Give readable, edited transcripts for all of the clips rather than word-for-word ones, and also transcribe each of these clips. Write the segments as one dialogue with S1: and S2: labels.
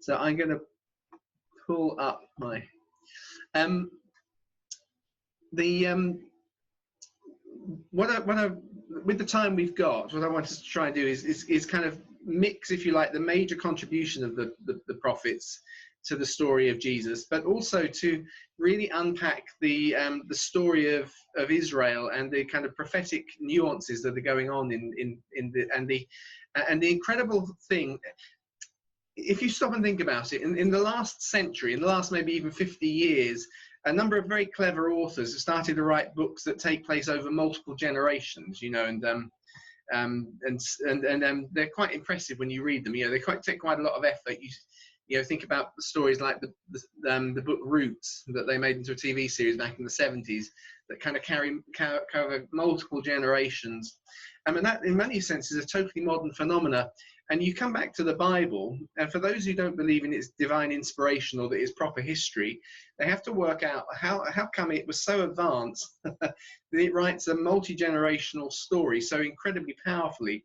S1: So I'm going to pull up my with the time we've got, what I wanted to try and do is kind of mix, if you like, the major contribution of the prophets to the story of Jesus, but also to really unpack the story of Israel and the kind of prophetic nuances that are going on in the incredible thing. If you stop and think about it, in the last century, in the last maybe even 50 years, a number of very clever authors have started to write books that take place over multiple generations, and they're quite impressive when you read them. They take quite a lot of effort. Think about the stories like the book Roots that they made into a TV series back in the 70s that kind of cover multiple generations. And that, in many senses, is a totally modern phenomena. And you come back to the Bible, and for those who don't believe in its divine inspiration or that it's proper history, they have to work out how come it was so advanced that it writes a multi-generational story so incredibly powerfully.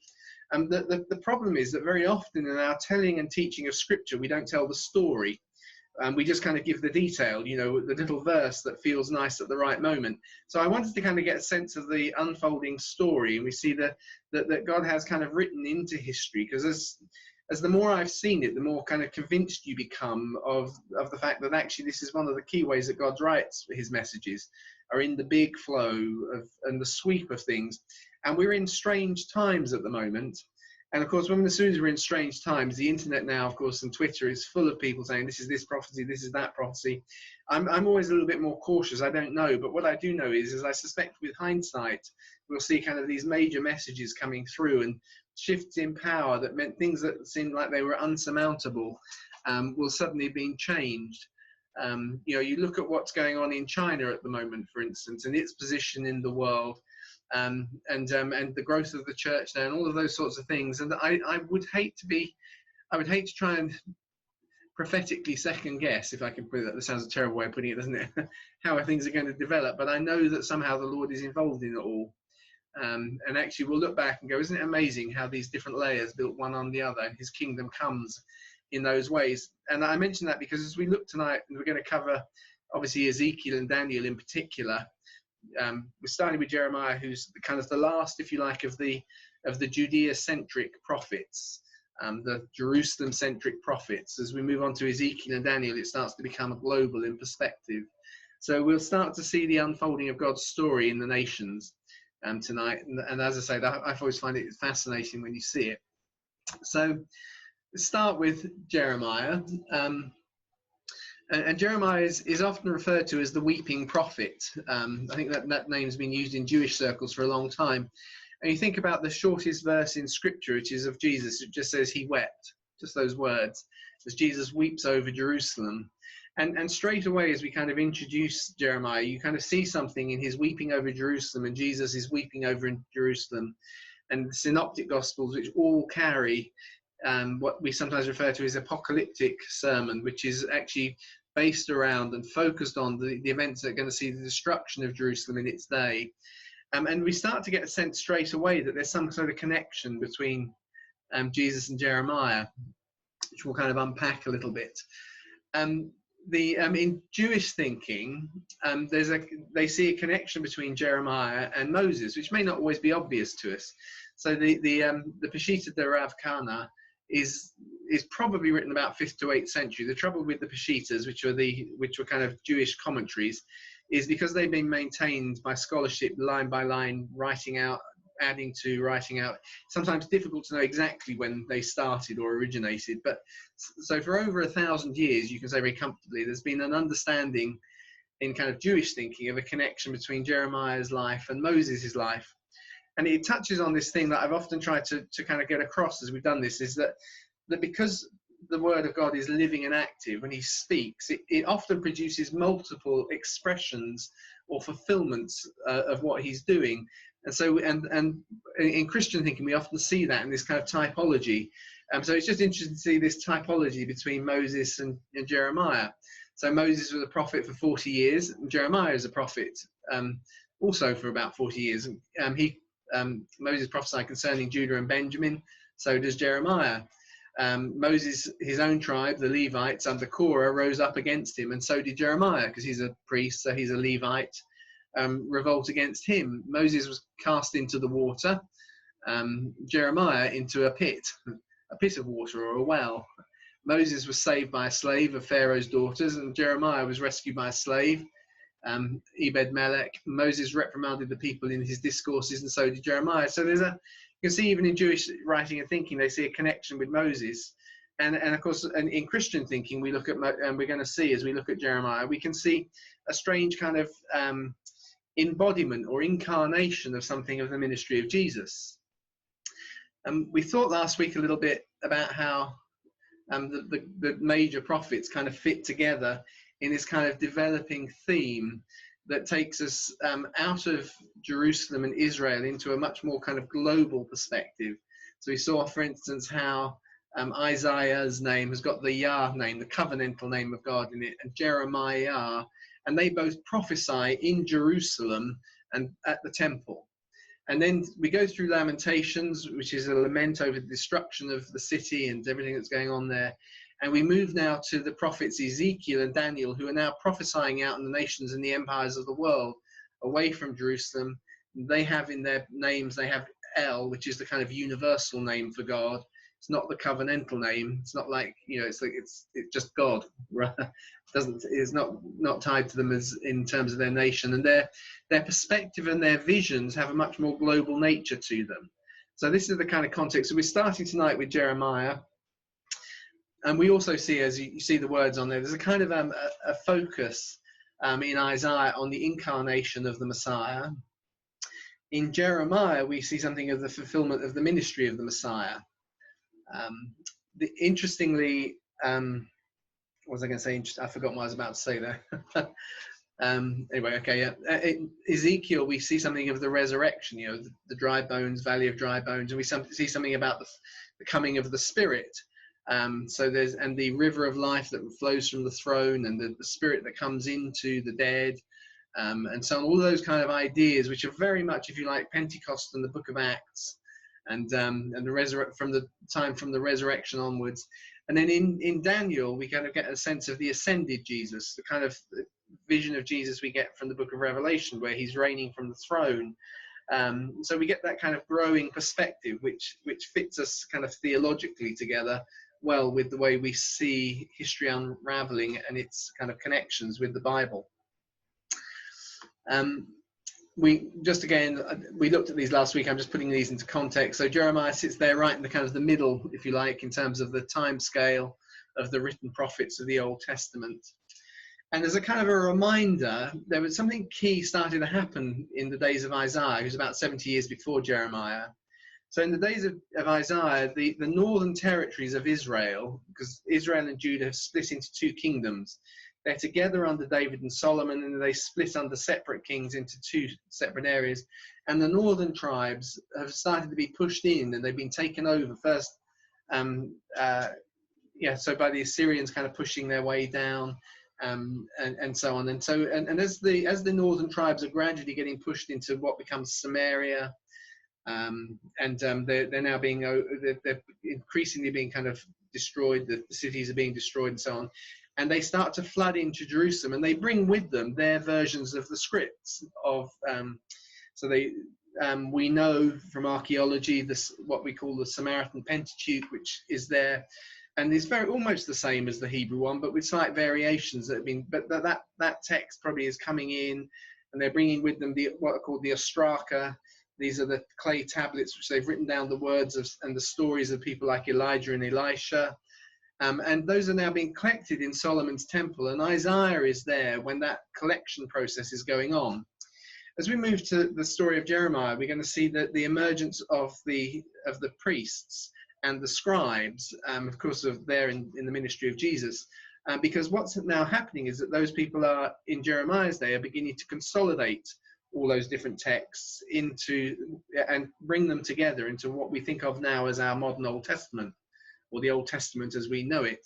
S1: And the problem is that very often in our telling and teaching of Scripture, we don't tell the story. We just kind of give the detail, the little verse that feels nice at the right moment. So I wanted to kind of get a sense of the unfolding story, and we see that God has kind of written into history, because as the more I've seen it, the more kind of convinced you become of the fact that actually this is one of the key ways that God writes his messages, are in the big flow and the sweep of things. And we're in strange times at the moment. And of course, as soon as we're in strange times, the internet now, of course, and Twitter is full of people saying this is this prophecy, this is that prophecy. I'm always a little bit more cautious. I don't know, but what I do know is I suspect with hindsight, we'll see kind of these major messages coming through and shifts in power that meant things that seemed like they were unsurmountable will suddenly be changed. You look at what's going on in China at the moment, for instance, and its position in the world. And the growth of the church there, and all of those sorts of things. And I would hate to try and prophetically second guess, if I can put it. That sounds a terrible way of putting it, doesn't it? How things are going to develop. But I know that somehow the Lord is involved in it all. And actually, we'll look back and go, isn't it amazing how these different layers built one on the other, and His kingdom comes in those ways. And I mention that because as we look tonight, we're going to cover obviously Ezekiel and Daniel in particular. We're starting with Jeremiah, who's kind of the last, if you like, of the Judea-centric prophets, the Jerusalem-centric prophets. As we move on to Ezekiel and Daniel, it starts to become global in perspective. So we'll start to see the unfolding of God's story in the nations tonight. And as I say, I've always find it fascinating when you see it. So let's start with Jeremiah. And Jeremiah is often referred to as the weeping prophet. I think that name's been used in Jewish circles for a long time. And you think about the shortest verse in Scripture, which is of Jesus. It just says he wept, just those words, as Jesus weeps over Jerusalem. And straight away, as we kind of introduce Jeremiah, you kind of see something in his weeping over Jerusalem, and Jesus is weeping over in Jerusalem. And the synoptic gospels, which all carry what we sometimes refer to as apocalyptic sermon, which is actually based around and focused on the events that are going to see the destruction of Jerusalem in its day. And we start to get a sense straight away that there's some sort of connection between Jesus and Jeremiah, which we'll kind of unpack a little bit. In Jewish thinking, they see a connection between Jeremiah and Moses, which may not always be obvious to us. So the Peshitta de Rav Kana is probably written about 5th to 8th century. The trouble with the Peshittas, which were kind of Jewish commentaries, is because they've been maintained by scholarship line by line, writing out, adding to, writing out. Sometimes difficult to know exactly when they started or originated. But so for over 1,000 years, you can say very comfortably, there's been an understanding in kind of Jewish thinking of a connection between Jeremiah's life and Moses' life. And it touches on this thing that I've often tried to kind of get across as we've done this, is that because the word of God is living and active, when he speaks, it often produces multiple expressions or fulfillments of what he's doing. And so, and in Christian thinking, we often see that in this kind of typology. So it's just interesting to see this typology between Moses and Jeremiah. So Moses was a prophet for 40 years, and Jeremiah is a prophet also for about 40 years. Moses prophesied concerning Judah and Benjamin, so does Jeremiah. Moses, his own tribe, the Levites under Korah, rose up against him, and so did Jeremiah, because he's a priest, so he's a Levite. Revolt against him. Moses was cast into the water, Jeremiah into a pit of water, or a well. Moses was saved by a slave of Pharaoh's daughters, and Jeremiah was rescued by a slave, Ebed-Melech. Moses reprimanded the people in his discourses, and so did Jeremiah. So you can see even in Jewish writing and thinking, they see a connection with Moses. And of course, in Christian thinking, we look at, and we're going to see as we look at Jeremiah, we can see a strange kind of embodiment or incarnation of something of the ministry of Jesus. We thought last week a little bit about how the major prophets kind of fit together in this kind of developing theme that takes us out of Jerusalem and Israel into a much more kind of global perspective. So we saw, for instance, how Isaiah's name has got the Yah name, the covenantal name of God in it, and Jeremiah, and they both prophesy in Jerusalem and at the temple. And then we go through Lamentations, which is a lament over the destruction of the city and everything that's going on there. And we move now to the prophets Ezekiel and Daniel, who are now prophesying out in the nations and the empires of the world away from Jerusalem. They have in their names, they have El, which is the kind of universal name for God. It's not the covenantal name. It's not like, it's just God. Right? It's not tied to them as in terms of their nation, and their perspective and their visions have a much more global nature to them. So this is the kind of context. So we're starting tonight with Jeremiah, and we also see, as you see the words on there, there's a kind of a focus in Isaiah on the incarnation of the Messiah. In Jeremiah, we see something of the fulfillment of the ministry of the Messiah. Interestingly, what was I going to say? I forgot what I was about to say there. Anyway, okay, yeah. Ezekiel, we see something of the resurrection, the dry bones, valley of dry bones, and we see something about the coming of the Spirit. So and the river of life that flows from the throne, and the Spirit that comes into the dead, and so on. All those kind of ideas, which are very much, if you like, Pentecost and the Book of Acts. And the from the resurrection onwards. And then in Daniel, we kind of get a sense of the ascended Jesus, the kind of vision of Jesus we get from the book of Revelation, where he's reigning from the throne. So we get that kind of growing perspective, which fits us kind of theologically together well with the way we see history unraveling and its kind of connections with the Bible. We looked at these last week. I'm just putting these into context. So Jeremiah sits there right in the kind of the middle, if you like, in terms of the time scale of the written prophets of the Old Testament. And as a kind of a reminder, there was something key starting to happen in the days of Isaiah, who's about 70 years before Jeremiah. So in the days of Isaiah, the northern territories of Israel, because Israel and Judah have split into two kingdoms, they're together under David and Solomon, and they split under separate kings into two separate areas. And the northern tribes have started to be pushed in, and they've been taken over first. So by the Assyrians kind of pushing their way down, and so on. And as the northern tribes are gradually getting pushed into what becomes Samaria, they're now they're increasingly being kind of destroyed. The cities are being destroyed, and so on. And they start to flood into Jerusalem, and they bring with them their versions of the scripts of. We know from archaeology what we call the Samaritan Pentateuch, which is there, and is almost the same as the Hebrew one, but with slight variations that have been. But that text probably is coming in, and they're bringing with them what are called the ostraka. These are the clay tablets which they've written down the words of and the stories of people like Elijah and Elisha. And those are now being collected in Solomon's temple, and Isaiah is there when that collection process is going on. As we move to the story of Jeremiah, we're going to see that the emergence of the priests and the scribes, of course, there in the ministry of Jesus, because what's now happening is that those people are in Jeremiah's day are beginning to consolidate all those different texts and bring them together into what we think of now as our modern Old Testament, or the Old Testament as we know it.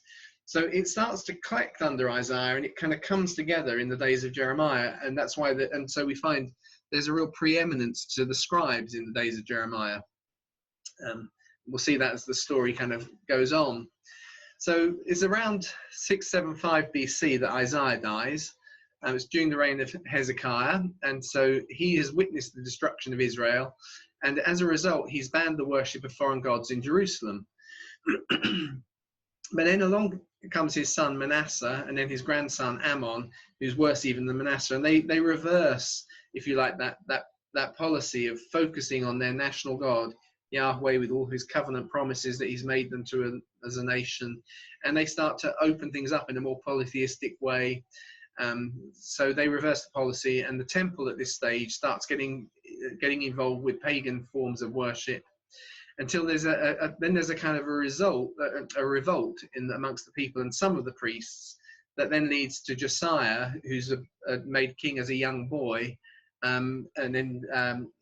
S1: So it starts to collect under Isaiah, and it kind of comes together in the days of Jeremiah, and that's why so we find there's a real preeminence to the scribes in the days of Jeremiah. We'll see that as the story kind of goes on. So it's around 675 BC that Isaiah dies. It's during the reign of Hezekiah, and so he has witnessed the destruction of Israel, and as a result, he's banned the worship of foreign gods in Jerusalem. But then along comes his son Manasseh, and then his grandson Ammon, who's worse even than Manasseh, and they reverse, if you like, that policy of focusing on their national God, Yahweh, with all his covenant promises that he's made them to as a nation, and they start to open things up in a more polytheistic way. So they reverse the policy, and the temple at this stage starts getting involved with pagan forms of worship, until there's a kind of a revolt amongst the people and some of the priests, that then leads to Josiah, who's made king as a young boy, and then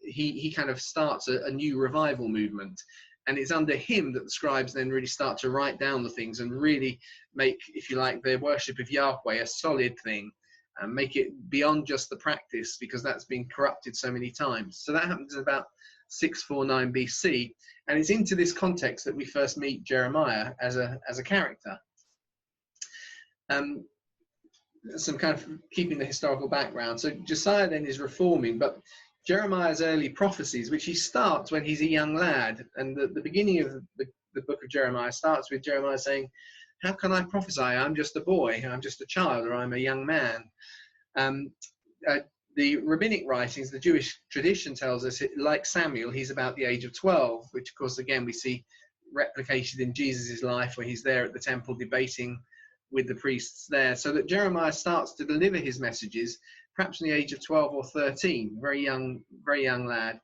S1: he kind of starts a new revival movement. And it's under him that the scribes then really start to write down the things and really make, if you like, their worship of Yahweh a solid thing, and make it beyond just the practice, because that's been corrupted so many times. So that happens in about 649 BC, and it's into this context that we first meet Jeremiah as a character. Some kind of keeping the historical background. So Josiah then is reforming, but Jeremiah's early prophecies, which he starts when he's a young lad, and the beginning of the book of Jeremiah starts with Jeremiah saying, "How can I prophesy? I'm just a boy, I'm just a child, or I'm a young man." The rabbinic writings, the Jewish tradition tells us, like Samuel, he's about the age of 12, which of course again we see replicated in Jesus's life, where he's there at the temple debating with the priests there. So that Jeremiah starts to deliver his messages perhaps in the age of 12 or 13, very young lad.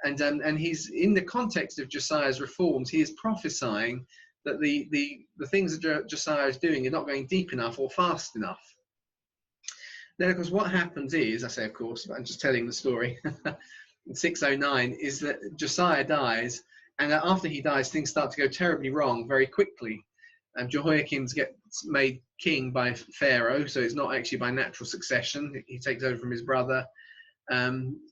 S1: And he's, in the context of Josiah's reforms, he is prophesying that the things that Josiah is doing are not going deep enough or fast enough. Then, of course, what happens is, I say, of course, but I'm just telling the story, in 609, is that Josiah dies, and after he dies, things start to go terribly wrong very quickly. And Jehoiakim gets made king by Pharaoh, so it's not actually by natural succession. He takes over from his brother.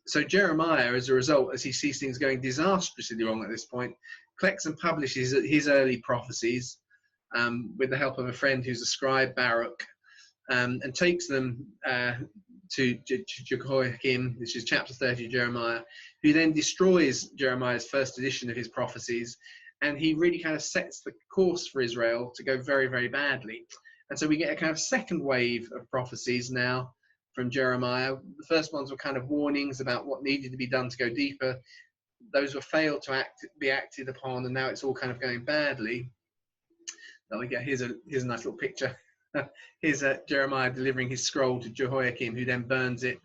S1: So Jeremiah, as a result, as he sees things going disastrously wrong at this point, collects and publishes his early prophecies with the help of a friend who's a scribe, Baruch, and takes them to Jehoiakim, which is chapter 30 of Jeremiah, who then destroys Jeremiah's first edition of his prophecies, and he really kind of sets the course for Israel to go very, very badly. And so we get a kind of second wave of prophecies now from Jeremiah. The first ones were kind of warnings about what needed to be done to go deeper. Those were failed to be acted upon, and now it's all kind of going badly. Now we get, here's a nice little picture. Here's Jeremiah delivering his scroll to Jehoiakim, who then burns it.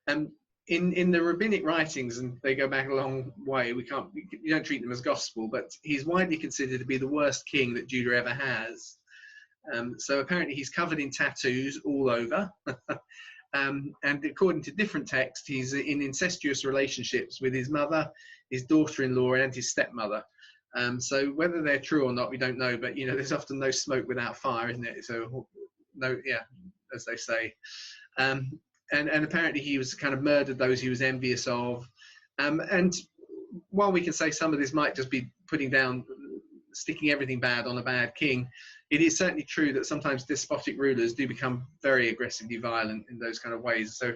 S1: And in the rabbinic writings, and they go back a long way, you don't treat them as gospel, but he's widely considered to be the worst king that Judah ever has. So apparently he's covered in tattoos all over. And according to different texts, he's in incestuous relationships with his mother, his daughter-in-law, and his stepmother. So whether they're true or not, we don't know. But there's often no smoke without fire, isn't it? So no, yeah, as they say. And apparently he was kind of murdered those he was envious of. And while we can say some of this might just be sticking everything bad on a bad king, it is certainly true that sometimes despotic rulers do become very aggressively violent in those kind of ways. So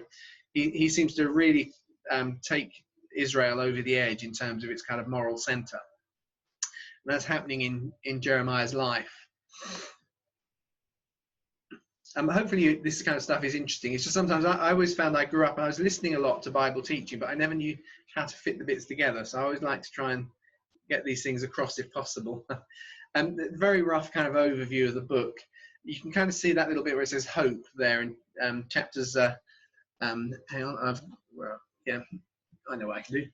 S1: he seems to really take Israel over the edge in terms of its kind of moral center. And that's happening in Jeremiah's life. Hopefully this kind of stuff is interesting. It's just sometimes I always found I grew up and I was listening a lot to Bible teaching, but I never knew how to fit the bits together. So I always like to try and get these things across if possible. And very rough kind of overview of the book. You can kind of see that little bit where it says hope there in chapters. Hang on, yeah, I know what I can do.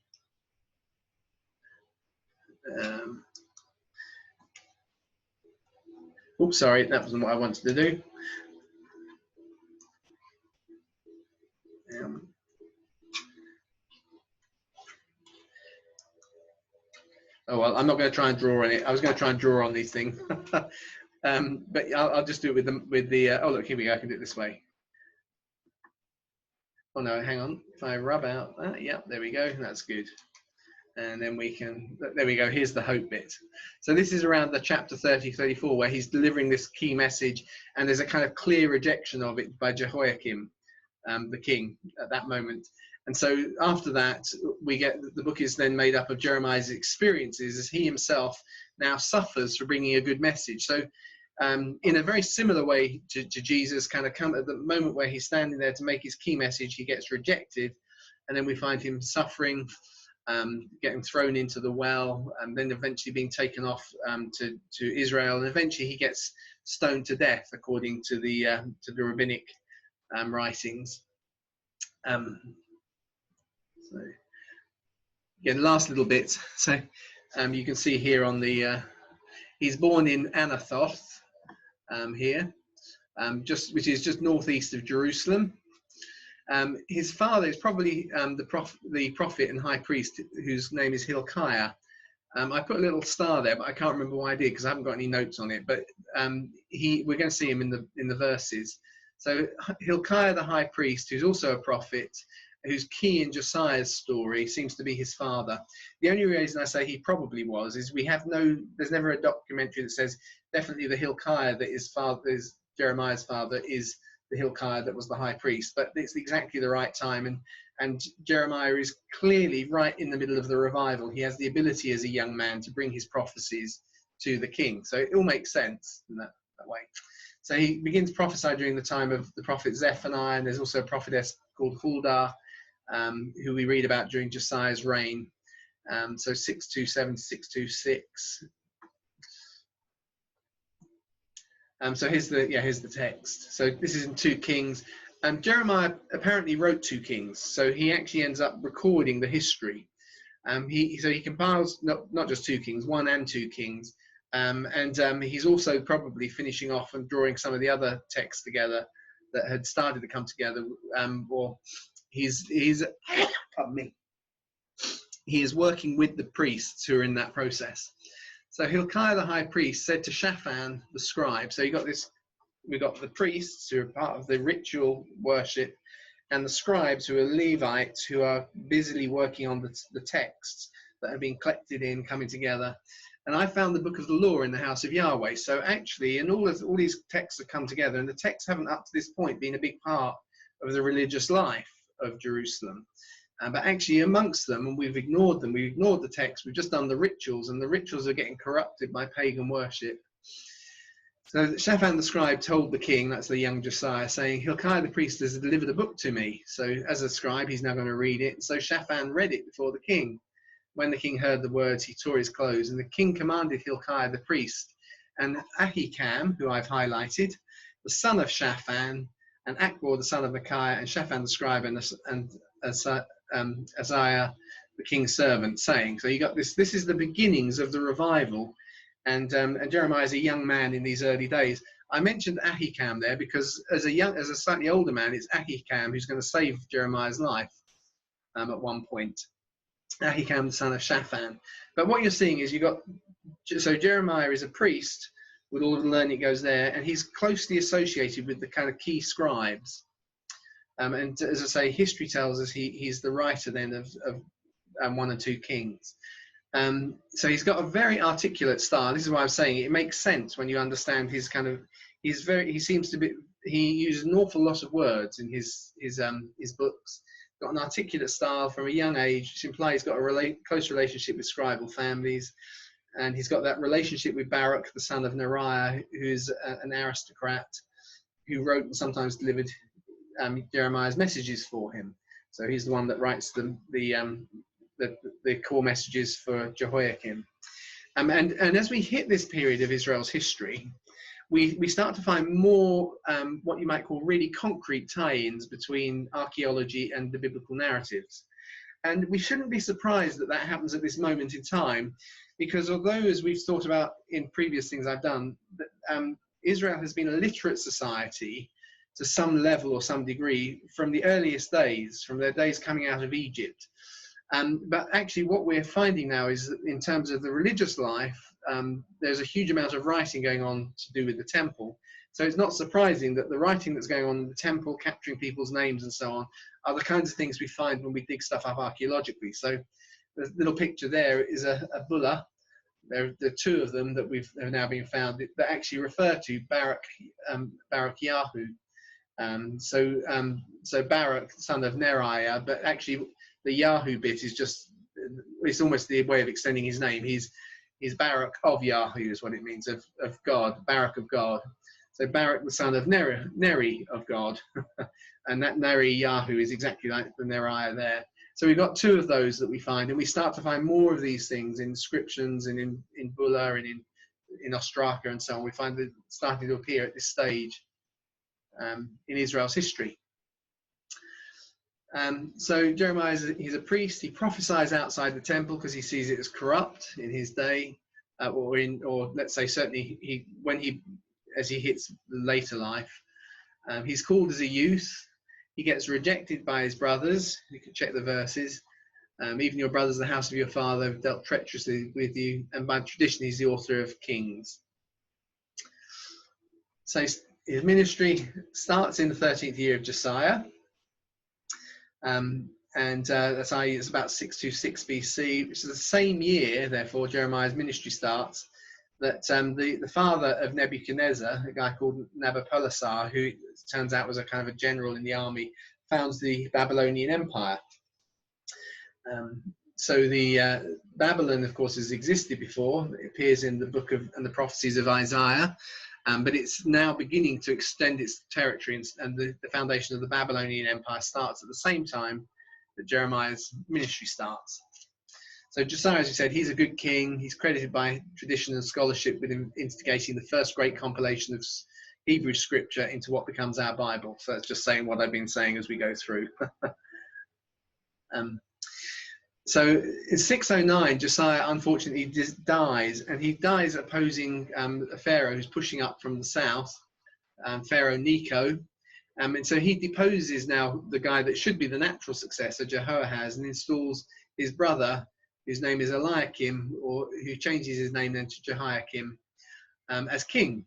S1: Oops, sorry, that wasn't what I wanted to do. Oh well, I'm not going to try and draw on it. I was going to try and draw on these things, but I'll just do it with the. Oh look, here we go. I can do it this way. Oh no, hang on. If I rub out that, yeah, there we go. That's good. And then we can, there we go, here's the hope bit. So this is around the chapter 30, 34, where he's delivering this key message, and there's a kind of clear rejection of it by Jehoiakim, the king, at that moment. And so after that, we get, the book is then made up of Jeremiah's experiences as he himself now suffers for bringing a good message. So in a very similar way to Jesus, kind of come at the moment where he's standing there to make his key message, he gets rejected, and then we find him suffering, getting thrown into the well, and then eventually being taken off to Israel, and eventually he gets stoned to death according to the rabbinic writings. So again, last little bit. So you can see here on the he's born in Anathoth here, which is just northeast of Jerusalem. His father is probably the prophet and high priest, whose name is Hilkiah. I put a little star there, but I can't remember why I did because I haven't got any notes on it. But we're going to see him in the verses. So Hilkiah the high priest, who's also a prophet, who's key in Josiah's story, seems to be his father. The only reason I say he probably was is there's never a documentary that says definitely the Hilkiah that is Jeremiah's father is the Hilkiah that was the high priest, but it's exactly the right time, and Jeremiah is clearly right in the middle of the revival. He has the ability as a young man to bring his prophecies to the king, so it all makes sense in that way. So he begins to prophesy during the time of the prophet Zephaniah, and there's also a prophetess called Huldah, who we read about during Josiah's reign. So 627 to 626. So here's the text. So this is in 2 Kings. Jeremiah apparently wrote 2 Kings, so he actually ends up recording the history. He compiles not just 2 Kings, 1 and 2 Kings, and he's also probably finishing off and drawing some of the other texts together that had started to come together, or he's pardon me, he is working with the priests who are in that process. So Hilkiah the high priest said to Shaphan the scribe, so we've got the priests who are part of the ritual worship, and the scribes who are Levites who are busily working on the texts that have been collected in, coming together. And I found the book of the law in the house of Yahweh. So actually, and all these texts have come together, and the texts haven't up to this point been a big part of the religious life of Jerusalem. But actually amongst them, and we've ignored the text, we've just done the rituals, and the rituals are getting corrupted by pagan worship. So Shaphan the scribe told the king, that's the young Josiah, saying, Hilkiah the priest has delivered a book to me. So as a scribe, he's now going to read it. So Shaphan read it before the king. When the king heard the words, he tore his clothes, and the king commanded Hilkiah the priest, and Ahikam, who I've highlighted, the son of Shaphan, and Akbor the son of Micaiah, and Shaphan the scribe, and Isaiah the king's servant, saying. So you got this is the beginnings of the revival, and Jeremiah is a young man in these early days. I mentioned Ahikam there because as a slightly older man, it's Ahikam who's going to save Jeremiah's life at one point. Ahikam the son of Shaphan. But what you're seeing is so Jeremiah is a priest with all of the learning that goes there, and he's closely associated with the kind of key scribes. And as I say, history tells us he's the writer then of 1 and 2 Kings. So he's got a very articulate style. This is why I'm saying it makes sense when you understand his kind of. He uses an awful lot of words in his books. Got an articulate style from a young age, which implies he's got a close relationship with scribal families, and he's got that relationship with Baruch, the son of Neriah, who's an aristocrat who wrote and sometimes delivered Jeremiah's messages for him. So he's the one that writes the core messages for Jehoiakim. And as we hit this period of Israel's history, we start to find more what you might call really concrete tie-ins between archaeology and the biblical narratives. And we shouldn't be surprised that happens at this moment in time, because although, as we've thought about in previous things I've done, that Israel has been a literate society to some level or some degree from the earliest days, from their days coming out of Egypt. But actually what we're finding now is that in terms of the religious life, there's a huge amount of writing going on to do with the temple. So it's not surprising that the writing that's going on in the temple, capturing people's names and so on, are the kinds of things we find when we dig stuff up archaeologically. So The little picture there is a bulla. There are two of them that have now been found that actually refer to Barak Yahu. So Barak, son of Neriah, but actually the Yahu bit is just, it's almost the way of extending his name. He's Barak of Yahu is what it means, of God, Barak of God. So Barak, the son of Neri of God, and that Neri Yahu is exactly like the Neriah there. So we've got two of those that we find, and we start to find more of these things in inscriptions and in Bulla and in Ostraka and so on. We find it starting to appear at this stage in Israel's history. So Jeremiah, he's a priest. He prophesies outside the temple because he sees it as corrupt in his day, or let's say certainly as he hits later life. He's called as a youth. He gets rejected by his brothers. You can check the verses. Even your brothers, the house of your father, have dealt treacherously with you. And by tradition, he's the author of Kings. So his ministry starts in the 13th year of Josiah. That's i.e. it's about 626 BC, which is the same year, therefore, Jeremiah's ministry starts, that the father of Nebuchadnezzar, a guy called Nabopolassar, who turns out was a kind of a general in the army, founds the Babylonian Empire. So the Babylon, of course, has existed before. It appears in the book and the prophecies of Isaiah, but it's now beginning to extend its territory, and the foundation of the Babylonian Empire starts at the same time that Jeremiah's ministry starts. So Josiah, as you said, he's a good king. He's credited by tradition and scholarship with instigating the first great compilation of Hebrew scripture into what becomes our Bible. So that's just saying what I've been saying as we go through. So in 609, Josiah unfortunately dies, and he dies opposing a pharaoh who's pushing up from the south, Pharaoh Necho. And so he deposes now the guy that should be the natural successor, Jehoahaz, and installs his brother, whose name is Eliakim, or who changes his name then to Jehoiakim, as king.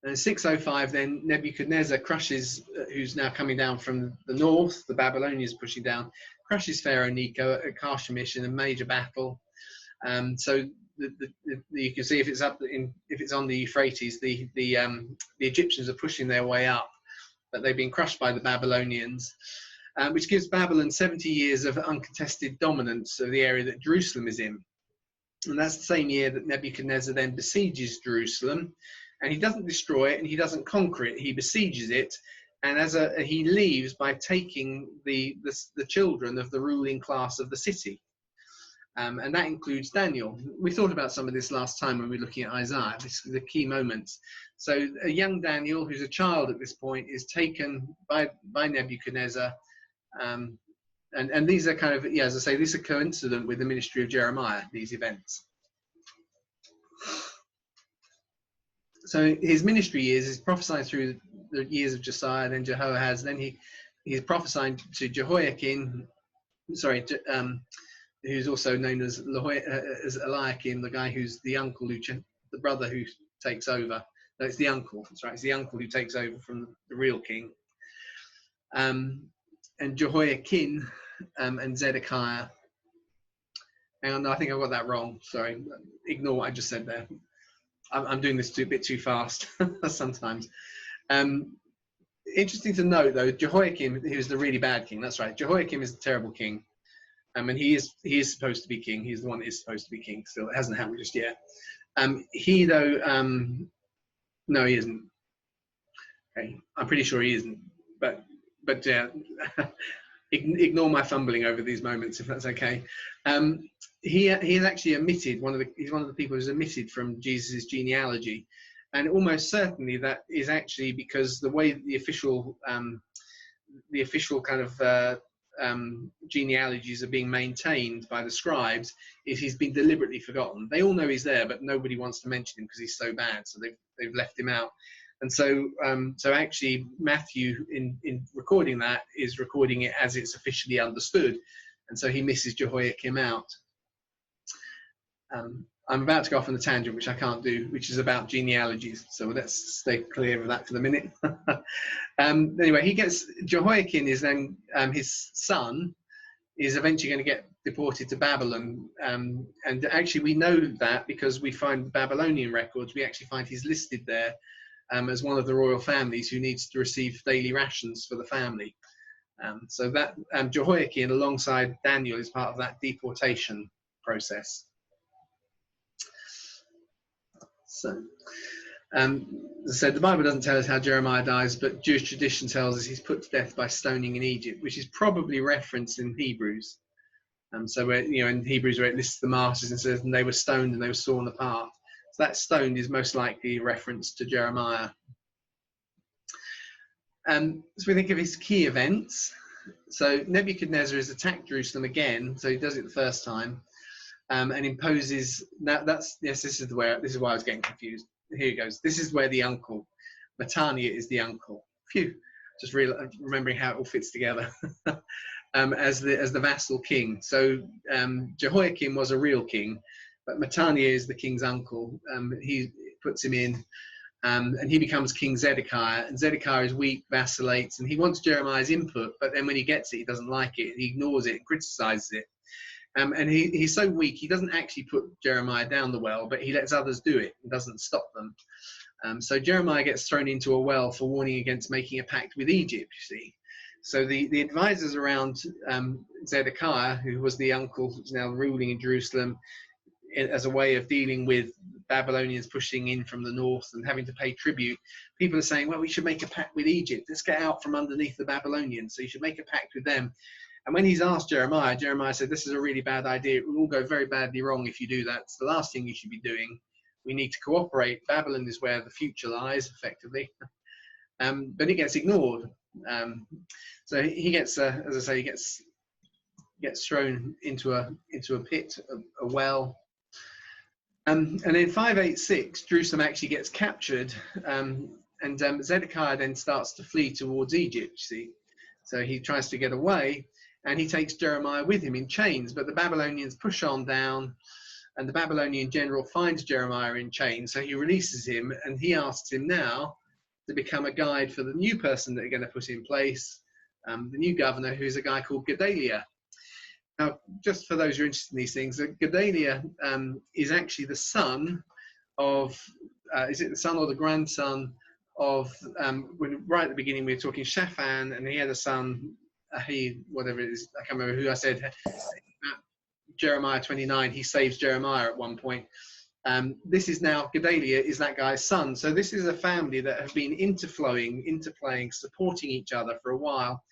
S1: And in 605, then Nebuchadnezzar crushes, who's now coming down from the north, the Babylonians pushing down, crushes Pharaoh Necho at Carchemish in a major battle. So you can see if it's on the Euphrates, the Egyptians are pushing their way up, but they've been crushed by the Babylonians, which gives Babylon 70 years of uncontested dominance of the area that Jerusalem is in. And that's the same year that Nebuchadnezzar then besieges Jerusalem, and he doesn't destroy it and he doesn't conquer it, he besieges it, and he leaves by taking the children of the ruling class of the city. And that includes Daniel. We thought about some of this last time when we were looking at Isaiah. This is the key moments. So a young Daniel, who's a child at this point, is taken by Nebuchadnezzar. And these are kind of, as I say, these are coincident with the ministry of Jeremiah, these events. So his ministry years is prophesying through the years of Josiah, then Jehoahaz, then he's prophesying to Jehoiakim, who's also known as Eliakim, the guy who's the uncle, the brother who takes over. No, it's the uncle. That's right. It's the uncle who takes over from the real king. And Jehoiakim and Zedekiah. Hang on, no, I think I got that wrong. Sorry. Ignore what I just said there. I'm doing this a bit too fast sometimes. Interesting to note, though, Jehoiakim, he was the really bad king. That's right. Jehoiakim is the terrible king. And he is supposed to be king. He's the one that is supposed to be king. Still, it hasn't happened just yet. No, he isn't. Okay, I'm pretty sure he isn't. But yeah, ignore my fumbling over these moments if that's okay. He is actually omitted. He's one of the people who's omitted from Jesus' genealogy, and almost certainly that is actually because the way the official kind of genealogies are being maintained by the scribes is he's been deliberately forgotten. They all know he's there, but nobody wants to mention him because he's so bad, so they've left him out. And so actually Matthew in recording that is recording it as it's officially understood, and so he misses Jehoiakim out. I'm about to go off on a tangent, which I can't do, which is about genealogies. So let's stay clear of that for the minute. Anyway, Jehoiakim is then his son, is eventually going to get deported to Babylon. And actually we know that because we find Babylonian records. We actually find he's listed there as one of the royal families who needs to receive daily rations for the family. So that Jehoiakim, alongside Daniel, is part of that deportation process. So, as I said, the Bible doesn't tell us how Jeremiah dies, but Jewish tradition tells us he's put to death by stoning in Egypt, which is probably referenced in Hebrews. So where, in Hebrews where it lists the martyrs and says, and they were stoned and they were sawn apart. So that stoned is most likely a reference to Jeremiah. So we think of his key events. So Nebuchadnezzar has attacked Jerusalem again. So he does it the first time, and imposes. This is why I was getting confused. Here he goes. This is where the uncle, Mataniah, is the uncle. Phew, just remembering how it all fits together. As the vassal king. So Jehoiakim was a real king, but Mataniah is the king's uncle. He puts him in, and he becomes King Zedekiah. And Zedekiah is weak, vacillates, and he wants Jeremiah's input, but then when he gets it, he doesn't like it. He ignores it and criticizes it. And he's so weak, he doesn't actually put Jeremiah down the well, but he lets others do it and doesn't stop them. So Jeremiah gets thrown into a well for warning against making a pact with Egypt, you see. So the advisors around Zedekiah, who was the uncle who's now ruling in Jerusalem, as a way of dealing with Babylonians pushing in from the north and having to pay tribute, people are saying, well, we should make a pact with Egypt. Let's get out from underneath the Babylonians. So you should make a pact with them. And when he's asked Jeremiah said, this is a really bad idea. It will all go very badly wrong if you do that. It's the last thing you should be doing. We need to cooperate. Babylon is where the future lies, effectively. But it gets ignored. So he gets, as I say, he gets thrown into a pit, a well. And in 586, Jerusalem actually gets captured, and Zedekiah then starts to flee towards Egypt, you see. So he tries to get away, and he takes Jeremiah with him in chains, but the Babylonians push on down, and the Babylonian general finds Jeremiah in chains, so he releases him, and he asks him now to become a guide for the new person that they're going to put in place, the new governor, who's a guy called Gedaliah. Now, just for those who are interested in these things, Gedaliah is actually the son of, is it the son or the grandson of, when right at the beginning we were talking Shaphan, and he had a son, whatever it is, I can't remember who I said, Jeremiah 29, he saves Jeremiah at one point. This is now, Gedaliah is that guy's son. So this is a family that have been interplaying, supporting each other for a while.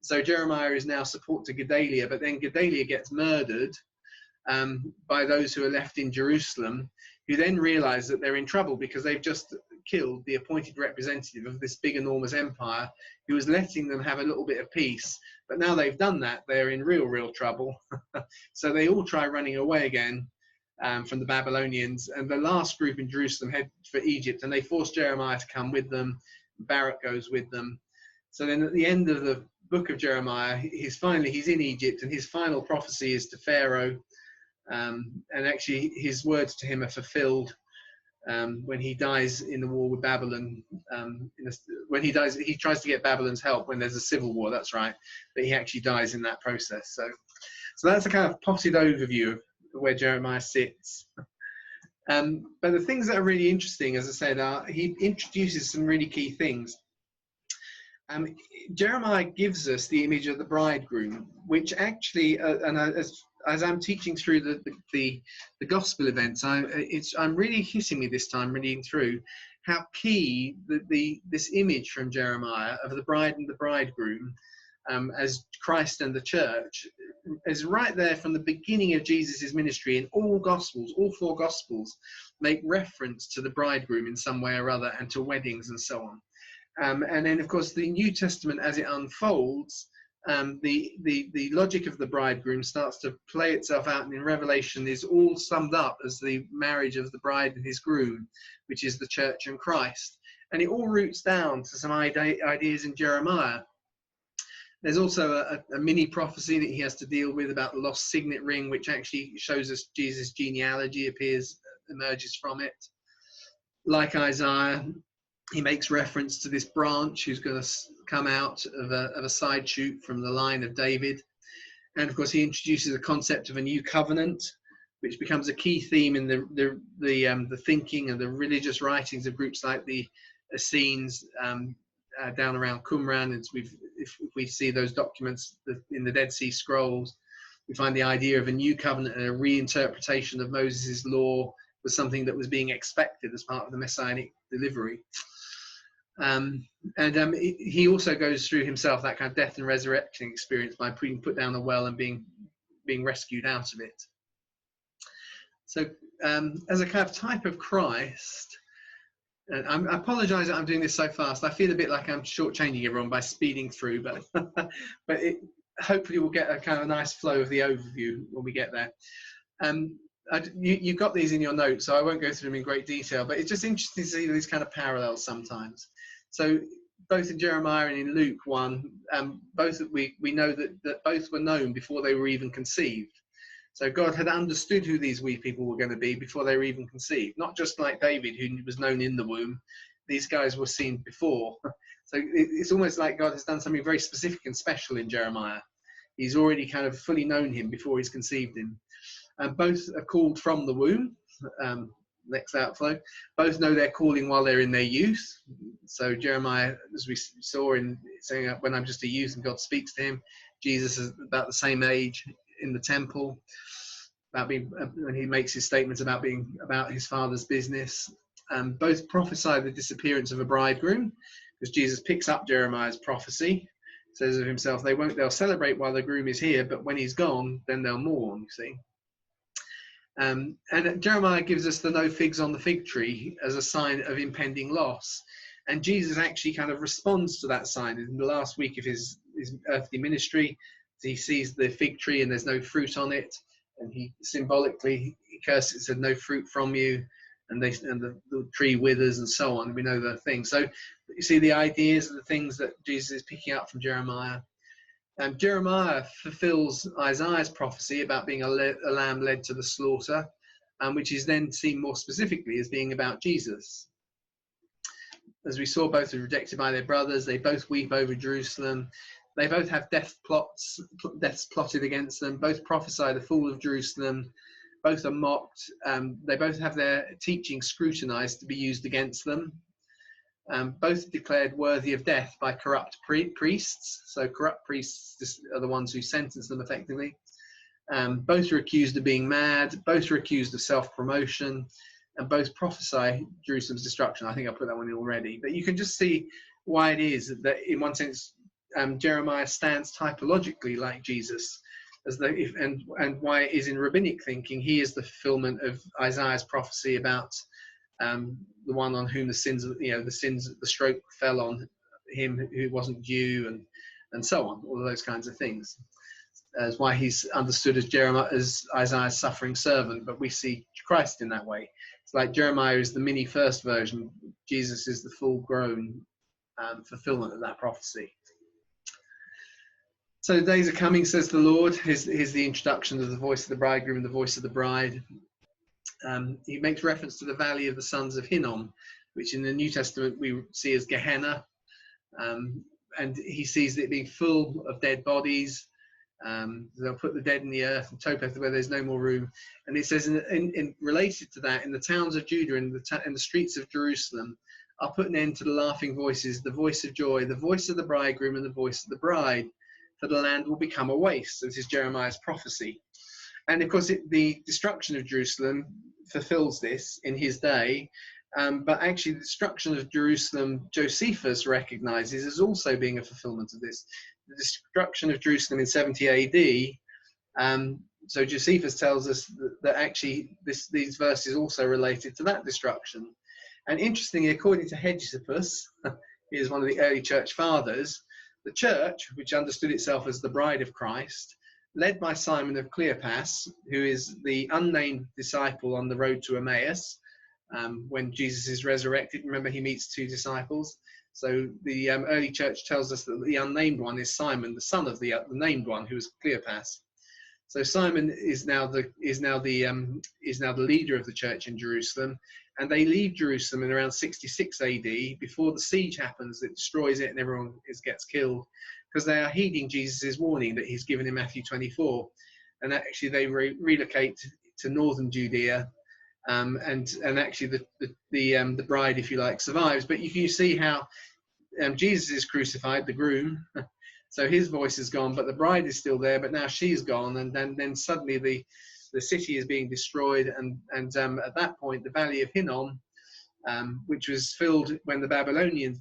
S1: So Jeremiah is now support to Gedaliah, but then Gedaliah gets murdered by those who are left in Jerusalem, who then realize that they're in trouble because they've just killed the appointed representative of this big, enormous empire who was letting them have a little bit of peace. But now they've done that, they're in real trouble. So they all try running away again from the Babylonians, and the last group in Jerusalem head for Egypt, and they force Jeremiah to come with them. Barak goes with them. So then at the end of the book of Jeremiah, he's in Egypt, and his final prophecy is to Pharaoh, and actually his words to him are fulfilled when he dies in the war with Babylon. When he dies, he tries to get Babylon's help when there's a civil war, that's right, but he actually dies in that process. So that's a kind of potted overview of where Jeremiah sits. But the things that are really interesting, as I said, are he introduces some really key things. Jeremiah gives us the image of the bridegroom, which actually, as I'm teaching through the gospel events, I'm really hitting me this time reading through how key this image from Jeremiah of the bride and the bridegroom as Christ and the church is right there from the beginning of Jesus's ministry. In all gospels, all four gospels make reference to the bridegroom in some way or other, and to weddings and so on. And then, of course, the New Testament, as it unfolds, the logic of the bridegroom starts to play itself out, and in Revelation is all summed up as the marriage of the bride and his groom, which is the church and Christ. And it all roots down to some ideas in Jeremiah. There's also a mini prophecy that he has to deal with about the lost signet ring, which actually shows us Jesus' genealogy emerges from it. Like Isaiah, he makes reference to this branch who's going to come out of a side shoot from the line of David. And of course, he introduces the concept of a new covenant, which becomes a key theme in the thinking and the religious writings of groups like the Essenes down around Qumran. If we see those documents in the Dead Sea Scrolls, we find the idea of a new covenant and a reinterpretation of Moses' law was something that was being expected as part of the messianic delivery. He also goes through himself that kind of death and resurrection experience by being put down a well and being rescued out of it. So as a kind of type of Christ, and I apologize that I'm doing this so fast. I feel a bit like I'm shortchanging everyone by speeding through, but hopefully we'll get a kind of nice flow of the overview when we get there. You've got these in your notes, so I won't go through them in great detail, but it's just interesting to see these kind of parallels sometimes. So both in Jeremiah and in Luke 1, both we know that both were known before they were even conceived. So God had understood who these wee people were going to be before they were even conceived. Not just like David, who was known in the womb. These guys were seen before. So it's almost like God has done something very specific and special in Jeremiah. He's already kind of fully known him before he's conceived him. And both are called from the womb. Next outflow. Both know their calling while they're in their youth. So Jeremiah, as we saw in saying, when I'm just a youth and God speaks to him, Jesus is about the same age in the temple, about being when he makes his statements about being about his father's business. Both prophesy the disappearance of a bridegroom, because Jesus picks up Jeremiah's prophecy, says of himself, they'll celebrate while the groom is here, but when he's gone, then they'll mourn, you see. And Jeremiah gives us the no figs on the fig tree as a sign of impending loss. And Jesus actually kind of responds to that sign in the last week of his earthly ministry. He sees the fig tree and there's no fruit on it, and he symbolically curses it, said no fruit from you, and the tree withers and so on. We know the thing. So you see the ideas and the things that Jesus is picking up from Jeremiah. Jeremiah fulfills Isaiah's prophecy about being a lamb led to the slaughter, which is then seen more specifically as being about Jesus. As we saw, both are rejected by their brothers. They both weep over Jerusalem. They both have deaths plotted against them. Both prophesy the fall of Jerusalem. Both are mocked. They both have their teaching scrutinized to be used against them. Both declared worthy of death by corrupt priests. So corrupt priests are the ones who sentence them effectively. Both are accused of being mad. Both are accused of self-promotion. And both prophesy Jerusalem's destruction. I think I put that one in already. But you can just see why it is that in one sense, Jeremiah stands typologically like Jesus, and why it is in rabbinic thinking he is the fulfillment of Isaiah's prophecy about the one on whom the stroke fell on him who wasn't due, and so on, all of those kinds of things. As why he's understood as Isaiah's suffering servant, but we see Christ in that way. It's like Jeremiah is the mini first version, Jesus is the full-grown fulfillment of that prophecy. So the days are coming, says the Lord. Here's the introduction of the voice of the bridegroom and the voice of the bride. He makes reference to the valley of the sons of Hinnom, which in the New Testament we see as Gehenna. And he sees it being full of dead bodies. They'll put the dead in the earth and Topeth where there's no more room. And it says, in related to that, in the towns of Judah and in the streets of Jerusalem, I'll put an end to the laughing voices, the voice of joy, the voice of the bridegroom and the voice of the bride. For the land will become a waste. This is Jeremiah's prophecy. And of course, the destruction of Jerusalem fulfills this in his day. But actually, the destruction of Jerusalem, Josephus recognizes as also being a fulfillment of this. The destruction of Jerusalem in 70 AD. So Josephus tells us that actually these verses also related to that destruction. And interestingly, according to Hegesippus, he is one of the early church fathers, the church, which understood itself as the bride of Christ, led by Simon of Cleopas, who is the unnamed disciple on the road to Emmaus, when Jesus is resurrected. Remember, he meets two disciples. So the early church tells us that the unnamed one is Simon, the son of the named one, who is Cleopas. So Simon is now the leader of the church in Jerusalem, and they leave Jerusalem in around 66 AD before the siege happens that destroys it and everyone gets killed. because they are heeding Jesus's warning that he's given in Matthew 24, and actually they relocate to northern Judea, and actually the bride, if you like, survives. But you see how Jesus is crucified, the groom, so his voice is gone, but the bride is still there, but now she's gone, and then suddenly the city is being destroyed, and at that point the valley of Hinnom, which was filled when the Babylonians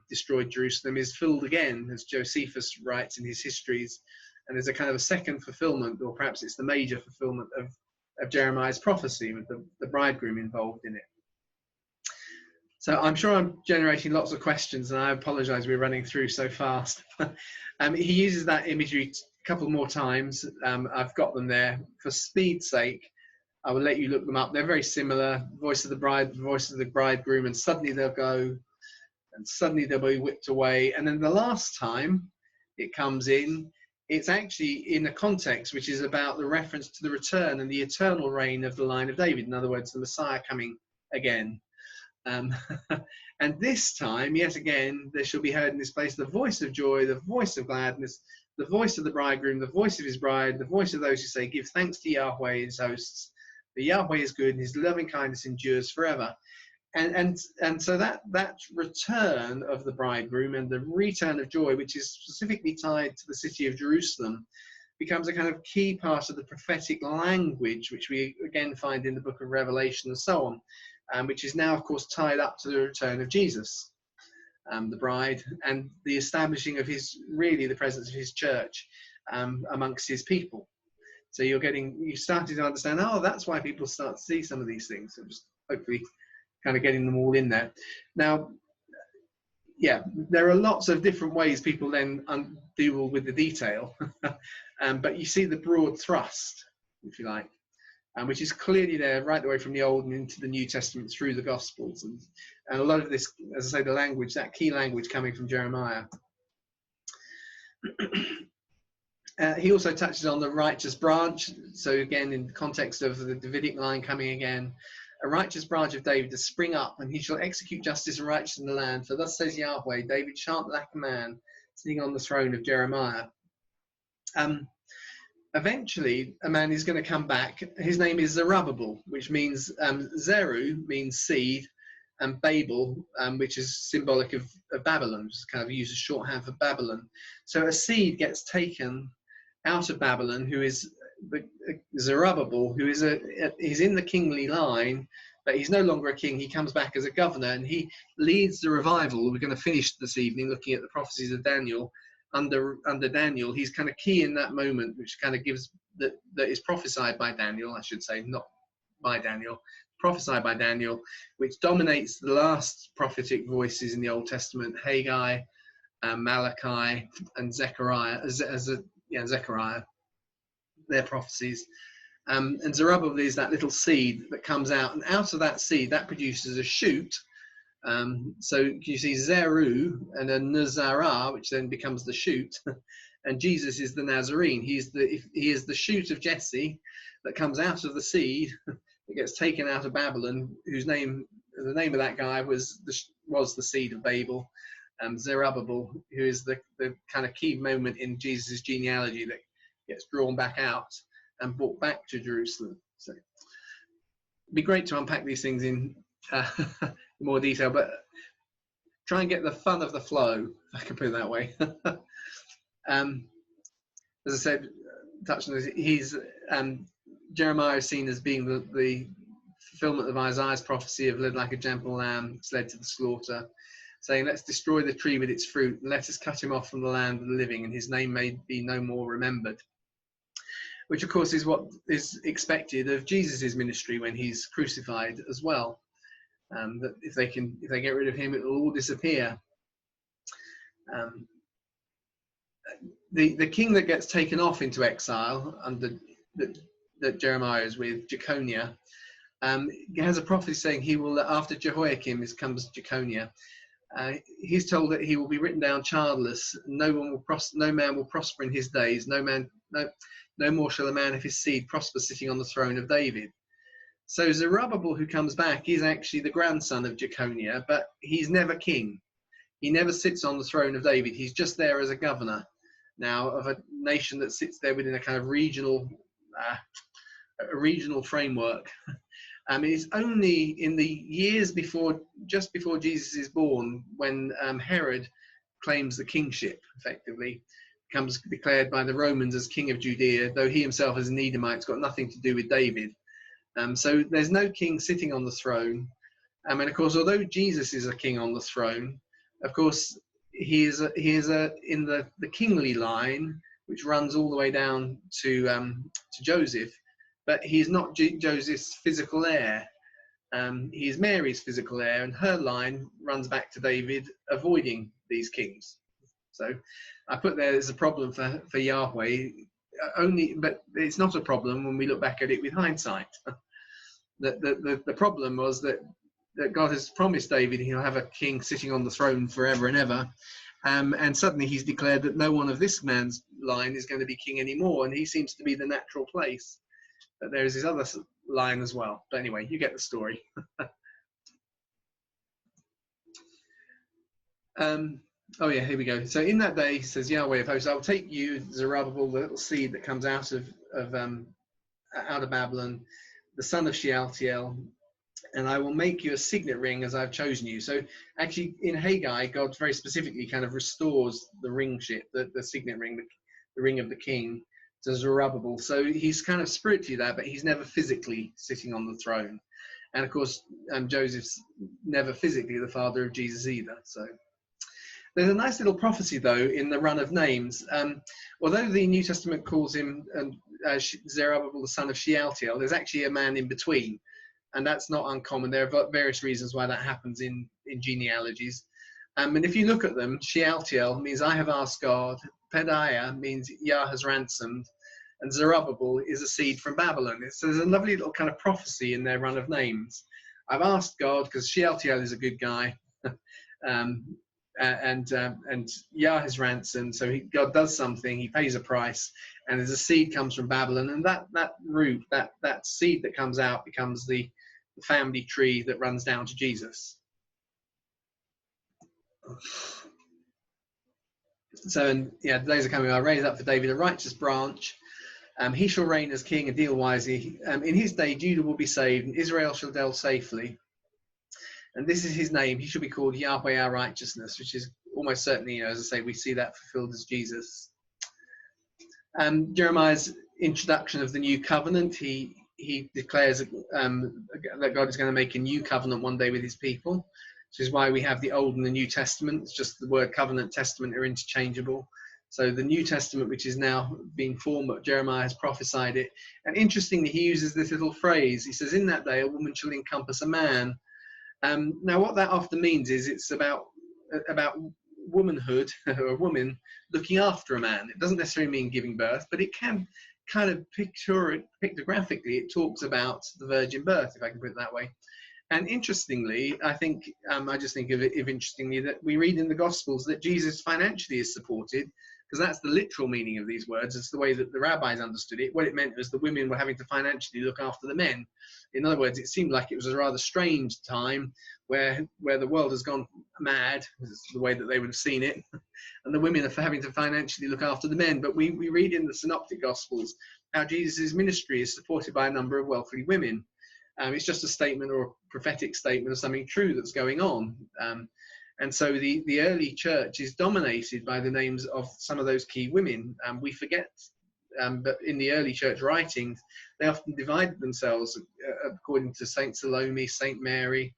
S1: destroyed Jerusalem, is filled again, as Josephus writes in his histories, and there's a kind of a second fulfillment, or perhaps it's the major fulfillment of Jeremiah's prophecy, with the bridegroom involved in it. So I'm sure I'm generating lots of questions, and I apologize we're running through so fast. He uses that imagery a couple more times. I've got them there. For speed's sake, I will let you look them up. They're very similar. Voice of the bride, voice of the bridegroom, and suddenly they'll go, and suddenly they'll be whipped away. And then the last time it comes in, it's actually in a context which is about the reference to the return and the eternal reign of the line of David. In other words, the Messiah coming again. And this time, yet again, there shall be heard in this place the voice of joy, the voice of gladness, the voice of the bridegroom, the voice of his bride, the voice of those who say, give thanks to Yahweh, his hosts. For Yahweh is good, and his loving kindness endures forever. And so that return of the bridegroom and the return of joy, which is specifically tied to the city of Jerusalem, becomes a kind of key part of the prophetic language, which we again find in the book of Revelation and so on. Which is now, of course, tied up to the return of Jesus, the bride, and the establishing of the presence of his church amongst his people. So you're starting to understand, that's why people start to see some of these things. So just hopefully kind of getting them all in there. Now, yeah, there are lots of different ways people then deal with the detail, but you see the broad thrust, if you like. Which is clearly there right the way from the Old and into the New Testament through the Gospels. And a lot of this, as I say, the language, that key language coming from Jeremiah. He also touches on the righteous branch. So again, in the context of the Davidic line coming again, a righteous branch of David to spring up, and he shall execute justice and righteousness in the land. For thus says Yahweh, David shan't lack a man sitting on the throne of Jeremiah. Eventually, a man is going to come back. His name is Zerubbabel, which means Zeru means seed, and Babel, which is symbolic of Babylon, which is kind of used as shorthand for Babylon. So a seed gets taken out of Babylon, who is Zerubbabel, who is he's in the kingly line, but he's no longer a king. He comes back as a governor, and he leads the revival. We're going to finish this evening looking at the prophecies of Daniel. Under Daniel, he's kind of key in that moment, which kind of gives that is prophesied by Daniel, I should say, not by Daniel, prophesied by Daniel, which dominates the last prophetic voices in the Old Testament: Haggai, Malachi, and Zechariah. Zechariah, their prophecies. And Zerubbabel is that little seed that comes out, and out of that seed, that produces a shoot. So you see Zeru and a Nazarah, which then becomes the shoot, and Jesus is the Nazarene. He is the shoot of Jesse that comes out of the seed that gets taken out of Babylon, the name of that guy was the seed of Babel. Zerubbabel, who is the kind of key moment in Jesus' genealogy that gets drawn back out and brought back to Jerusalem. So it'd be great to unpack these things in more detail, but try and get the fun of the flow, if I can put it that way. As I said, touching on this, Jeremiah is seen as being the fulfillment of Isaiah's prophecy of led like a gentle lamb, it's led to the slaughter, saying, let's destroy the tree with its fruit, and let us cut him off from the land of the living, and his name may be no more remembered. Which, of course, is what is expected of Jesus' ministry when he's crucified as well. That if they get rid of him, it will all disappear. The king that gets taken off into exile that Jeremiah is with, Jeconiah, has a prophecy saying he will, after Jehoiakim comes Jeconiah. He's told that he will be written down childless. No man will prosper in his days. No more shall a man of his seed prosper sitting on the throne of David. So Zerubbabel, who comes back, is actually the grandson of Jeconiah, but he's never king. He never sits on the throne of David. He's just there as a governor now of a nation that sits there within a kind of regional framework. It's only in the years before, just before Jesus is born, when Herod claims the kingship, effectively, becomes declared by the Romans as king of Judea, though he himself as an Edomite has got nothing to do with David. So there's no king sitting on the throne. And of course, although Jesus is a king on the throne, of course, he is in the kingly line, which runs all the way down to Joseph, but he's not Joseph's physical heir. He is Mary's physical heir, and her line runs back to David, avoiding these kings. So I put there's a problem for Yahweh, but it's not a problem when we look back at it with hindsight. The problem was that God has promised David he'll have a king sitting on the throne forever and ever, and suddenly he's declared that no one of this man's line is going to be king anymore, and he seems to be the natural place. But there is his other line as well. But anyway, you get the story. Oh yeah, here we go. So in that day, says Yahweh of hosts, I will take you, Zerubbabel, the little seed that comes out of Babylon, the son of Shealtiel, and I will make you a signet ring as I've chosen you. So actually in Haggai, God very specifically kind of restores the ringship, the signet ring, the ring of the king, to Zerubbabel. So he's kind of spiritually there, but he's never physically sitting on the throne. And of course, Joseph's never physically the father of Jesus either. So there's a nice little prophecy, though, in the run of names. Although the New Testament calls him Zerubbabel, the son of Shealtiel, there's actually a man in between. And that's not uncommon. There are various reasons why that happens in genealogies. And if you look at them, Shealtiel means I have asked God. Pedaiah means Yah has ransomed. And Zerubbabel is a seed from Babylon. So there's a lovely little kind of prophecy in their run of names. I've asked God, because Shealtiel is a good guy. And Yah has ransomed. So God does something. He pays a price. And as a seed comes from Babylon, and that root, that seed that comes out becomes the family tree that runs down to Jesus. So, and yeah, the days are coming. I raise up for David a righteous branch. He shall reign as king and deal wisely. In his day, Judah will be saved, and Israel shall dwell safely. And this is his name. He shall be called Yahweh our righteousness, which is almost certainly, as I say, we see that fulfilled as Jesus. Jeremiah's introduction of the new covenant, he declares that God is going to make a new covenant one day with his people, which is why we have the Old and the New Testament. It's just the word covenant, testament are interchangeable. So the New Testament, which is now being formed, but Jeremiah has prophesied it. And interestingly, he uses this little phrase. He says, in that day, a woman shall encompass a man. Now, what that often means is it's about womanhood, or a woman looking after a man. It doesn't necessarily mean giving birth, but it can kind of pictographically, it talks about the virgin birth, if I can put it that way. And interestingly, I think, I just think of it interestingly that we read in the Gospels that Jesus financially is supported, because that's the literal meaning of these words. It's the way that the rabbis understood it. What it meant was the women were having to financially look after the men. In other words, it seemed like it was a rather strange time where the world has gone mad, is the way that they would have seen it, and the women are having to financially look after the men. But we read in the Synoptic Gospels how Jesus' ministry is supported by a number of wealthy women. It's just a statement or a prophetic statement of something true that's going on. And so the early church is dominated by the names of some of those key women. We forget, but in the early church writings, they often divided themselves according to Saint Salome, Saint Mary,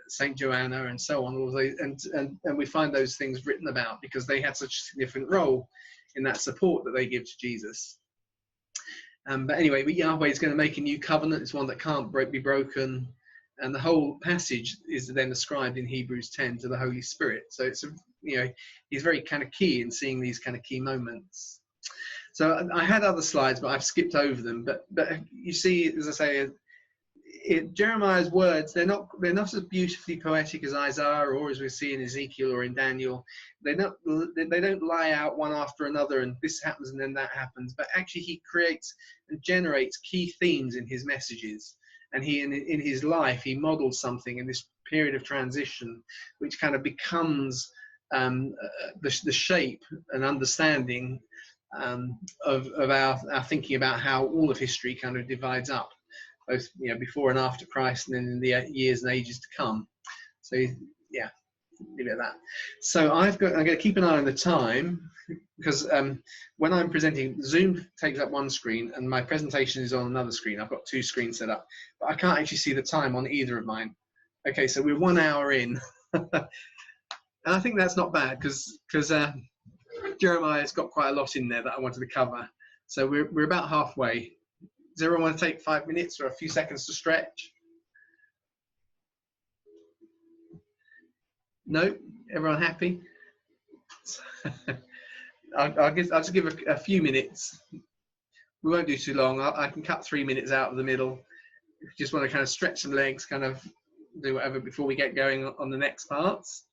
S1: Saint Joanna, and so on. All those, and we find those things written about because they had such a significant role in that support that they give to Jesus. But anyway, Yahweh is going to make a new covenant. It's one that can't be broken. And the whole passage is then ascribed in Hebrews 10 to the Holy Spirit. So it's, he's very kind of key in seeing these kind of key moments. So I had other slides, but I've skipped over them. But you see, as I say, Jeremiah's words, they're not as beautifully poetic as Isaiah or as we see in Ezekiel or in Daniel. They don't lie out one after another and this happens and then that happens. But actually he creates and generates key themes in his messages. and he in his life he modeled something in this period of transition, which kind of becomes the shape and understanding of our thinking about how all of history kind of divides up, both before and after Christ, and then in the years and ages to come. So yeah, leave it at that. So I'm going to keep an eye on the time, because when I'm presenting, Zoom takes up one screen and my presentation is on another screen. I've got two screens set up, but I can't actually see the time on either of mine. Okay, so we're 1 hour in. And I think that's not bad, because Jeremiah's got quite a lot in there that I wanted to cover. So we're about halfway. Does everyone want to take 5 minutes or a few seconds to stretch? No? Everyone happy? I'll just give a few minutes. We won't do too long. I can cut 3 minutes out of the middle. If you just want to kind of stretch some legs, kind of do whatever before we get going on the next parts.